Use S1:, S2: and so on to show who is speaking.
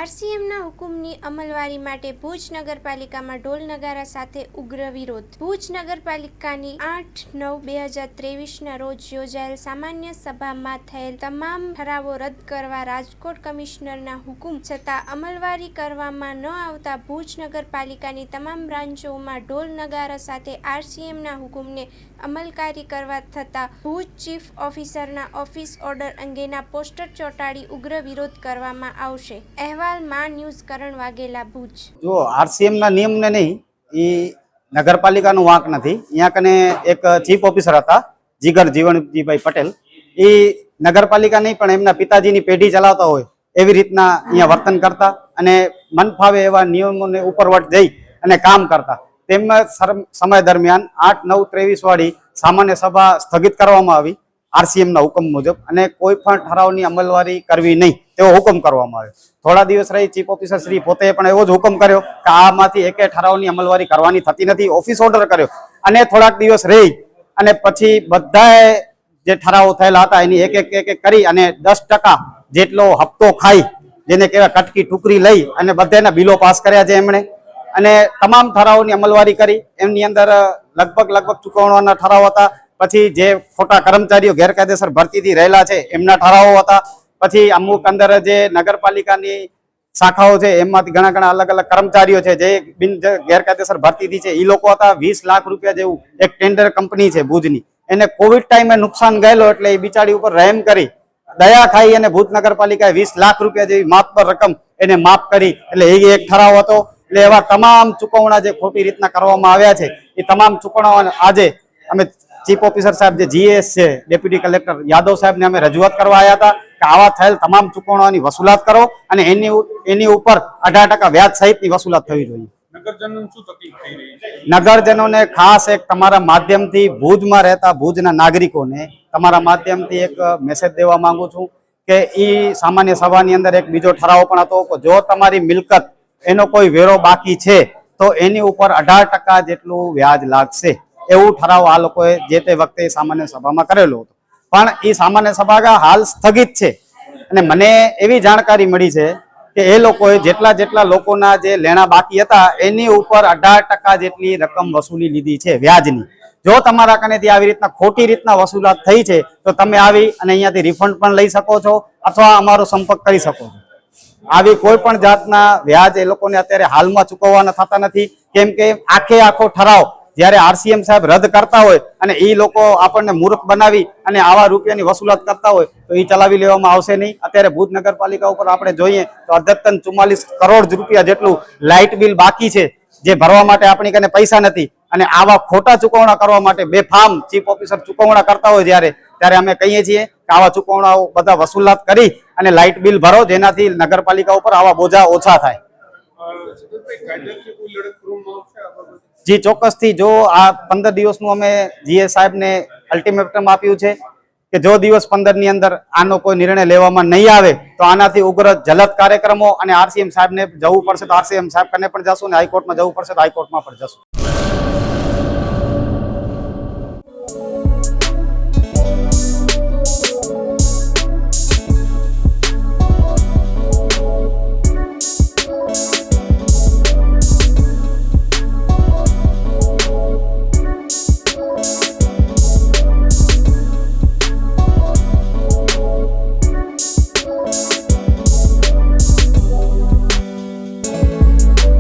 S1: આરસીએમના હુકુમની અમલવારી માટે ભુજ નગરપાલિકામાં ઢોલ નગારા સાથે ઉગ્ર વિરોધ. ભુજ નગરપાલિકાની 8/9/2023ના રોજ યોજાયેલ સામાન્ય સભામાં થયેલ તમામ ઠરાવો રદ કરવા રાજકોટ કમિશનરના હુકુમ છતાં અમલવારી કરવામાં ન આવતા ભુજ નગરપાલિકાની તમામ બ્રાન્ચોમાં ઢોલ નગારા સાથે આરસીએમના હુકુમને અમલકારી કરવા થતાં ભુજ ચીફ ઓફિસરના ઓફિસ ઓર્ડર અંગેના પોસ્ટર ચોંટાડી ઉગ્ર વિરોધ કરવામાં આવશે. અહેવાલ માં ન્યૂઝ કરણ વાઘેલા, ભુજ.
S2: જો આરસીએમના નિયમને નહીં, એ નગરપાલિકાનું વાંક નથી. અહીંયા કને એક ચીફ ઓફિસર હતા જીગર જીવણજીભાઈ પટેલ. એ નગરપાલિકા નહીં પણ એમના પિતાજીની પેઢી ચલાવતા હોય એવી રીતના અહીંયા વર્તન કરતા અને મન ફાવે એવા નિયમોને ઉપરવટ જઈ અને કામ કરતા. તેમના સમય દરમિયાન 8/9/23 વાળી સામાન્ય સભા સ્થગિત કરવામાં આવી આરસીએમના હુકમ મુજબ અને કોઈ પણ ઠરાવની અમલવારી કરવી નહીં તેવો હુકમ કરવામાં આવ્યો. થોડા દિવસ રહી ચીફ ઓફિસર શ્રી પોતે પણ એવો જ હુકમ કર્યો કે આમાંથી એકે ઠરાવની અમલવારી કરવાની થતી નથી, ઓફિસ ઓર્ડર કર્યો અને થોડાક દિવસ રહી અને પછી બધાએ જે ઠરાવો થયેલા હતા એની એક એક કરી અને 10% જેટલો હપ્તો ખાઈ, જેને કહેવાય કટકી ટુકરી લઈ અને બધાના બિલો પાસ કર્યા છે એમણે અને તમામ ઠરાવોની અમલવારી કરી. એમની અંદર લગભગ ચૂકવણાના ઠરાવ હતા. પછી જે ખોટા કર્મચારીઓ ગેરકાયદેસર ભરતીથી રહેલા છે એમના ઠરાવો હતા. પછી અમુક અંદર જે નગરપાલિકાની શાખાઓ છે એમાંથી ઘણા અલગ કર્મચારીઓ છે જે ગેરકાયદેસર ભરતીથી છે એ લોકો હતા. 20 લાખ રૂપિયા જેવું એક ટેન્ડર કંપની છે ભુજની, એને કોવિડ ટાઈમે નુકસાન ગયેલો એટલે એ બિચારી ઉપર રહેમ કરી દયા ખાઈ અને ભુજ નગરપાલિકાએ 20 લાખ રૂપિયા જેવી માતબર રકમ એને માફ કરી. એટલે એ એક ઠરાવ હતો. એટલે એવા તમામ ચૂકવણા જે ખોટી રીતના કરવામાં આવ્યા છે એ તમામ ચૂકવણા આજે અમે ચીફ ઓફિસર સાહેબ જે જીએસ છે ડેપ્યુટી કલેક્ટર યાદવ સાહેબને અમે રજૂઆત કરવા આવ્યા હતા કે આવા થયેલ તમામ ચૂકવણાની વસૂલાત કરો અને એની ઉપર 18% વ્યાજ સહિતની વસૂલાત થવી જોઈએ. નગરજનોને ખાસ એક તમારા માધ્યમથી ભુજમાં રહેતા ભુજના નાગરિકોને તમારા માધ્યમથી એક મેસેજ દેવા માંગુ છું કે એ સામાન્ય સભાની અંદર એક બીજો ઠરાવ પણ હતો કે જો તમારી મિલકત એનો કોઈ વેરો બાકી છે તો એની ઉપર 18% જેટલું વ્યાજ લાગશે એવું ઠરાવ આ લોકોએ જે તે વખતે સામાન્ય સભામાં કરેલો હતો. પણ એ સામાન્ય સભા હાલ સ્થગિત છે અને મને એવી જાણકારી મળી છે કે એ લોકોએ જેટલા લોકોના જે લેણા બાકી હતા એની ઉપર 18% જેટલી રકમ વસૂલી લીધી છે વ્યાજની. જો તમારા કનેથી આવી રીતના ખોટી રીતના વસૂલાત થઈ છે તો તમે આવી અને અહીંયાથી રિફંડ પણ લઈ શકો છો અથવા અમારો સંપર્ક કરી શકો છો. આવી કોઈ પણ જાતના વ્યાજ એ લોકોને અત્યારે હાલમાં ચૂકવવાના થતા નથી, કેમ કે આખો ઠરાવ જયારે આરસીએમ સાહેબ રદ કરતા હોય અને એ લોકો આપણને મૂર્ખ બનાવી અને આવા રૂપિયાની વસૂલાત કરતા હોય તો એ ચલાવી લેવામાં આવશે નહીં. અત્યારે ભુજ નગરપાલિકા ઉપર આપણે જોઈએ તો અદ્યતન 44 કરોડ રૂપિયા જેટલું લાઇટ બિલ બાકી છે જે ભરવા માટે આપણી કને પૈસા નથી અને આવા ખોટા ચૂકવણા કરવા માટે બેફામ ચીફ ઓફિસર ચૂકવણા કરતા હોય ત્યારે અમે કહીએ છીએ કે આવા ચૂકવણાઓ બધા વસૂલાત કરી અને લાઇટ બિલ ભરો જેનાથી નગરપાલિકા ઉપર આવા બોજા ઓછા થાય. જી ચોક્કસથી. જો આ 15 દિવસનું અમે જીએસ સાહેબને અલ્ટિમેટમ આપ્યું છે કે જો દિવસ 15 ની અંદર આનો કોઈ નિર્ણય લેવામાં નહીં આવે તો આનાથી ઉગ્ર જલદ કાર્યક્રમો અને આરસીએમ સાહેબને જવું પડશે તો આરસીએમ સાહેબ કને પણ જશું અને હાઈકોર્ટમાં જવું પડશે તો હાઈકોર્ટમાં પણ જશું.